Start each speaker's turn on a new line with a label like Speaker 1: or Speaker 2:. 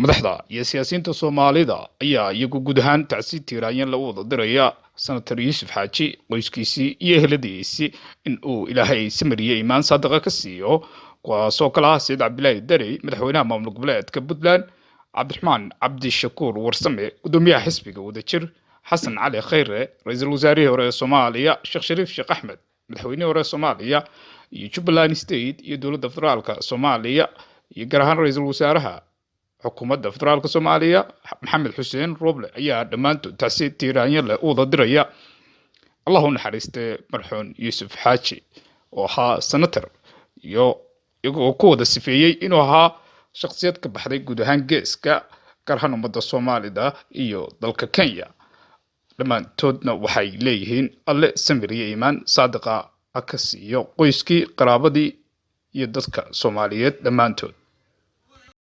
Speaker 1: madaxda iyo siyaasiyiinta Soomaalida ayaa iyagu guud ahaan tacsiid tiiraayeen lagu wada diraya senator Yuusuf Xaaji qoyskiisii iyo eheladiisii in uu Ilaahay samariyay imaan saadaqa ka siiyo kuwaasoo kala ah Said Cabdilaahi Deri madaxweynaha maamul goboleedka Puntland Cabdiraxmaan Cabdishakuur Warsame gudoomiyaha xisbiga wadajir Xasan Cali Khayre ra'iisul wasaarihii hore ee Soomaaliya Sheekh Shariif Sheekh Axmed madaxweynihii hore ee Soomaaliya iyo Jubaland State iyo dowladda federaalka Soomaaliya iyo gaar ahaan ra'iisul wasaaraha xukuumadda federaalka Soomaaliya Maxamed Xuseen Roble ayaa dhammaantood tacsiid tiiraanyo leh u wada diraya Allahu naxariistay marxuun Yuusuf Xaaji oo ahaa senator iyo iyagoo ku wada sifeeyay inuu ahaa shakhsiyad ka baxday guud ahaan geeska gaar ahaan ummadda Soomaalida iyo dalka Kenya dhammaantoodna waxay leeyihiin alle samiriye iimaan saadaqa ka siiyo qoyskii qaraabadii iyo dadka Soomaaliyeed dhammaantood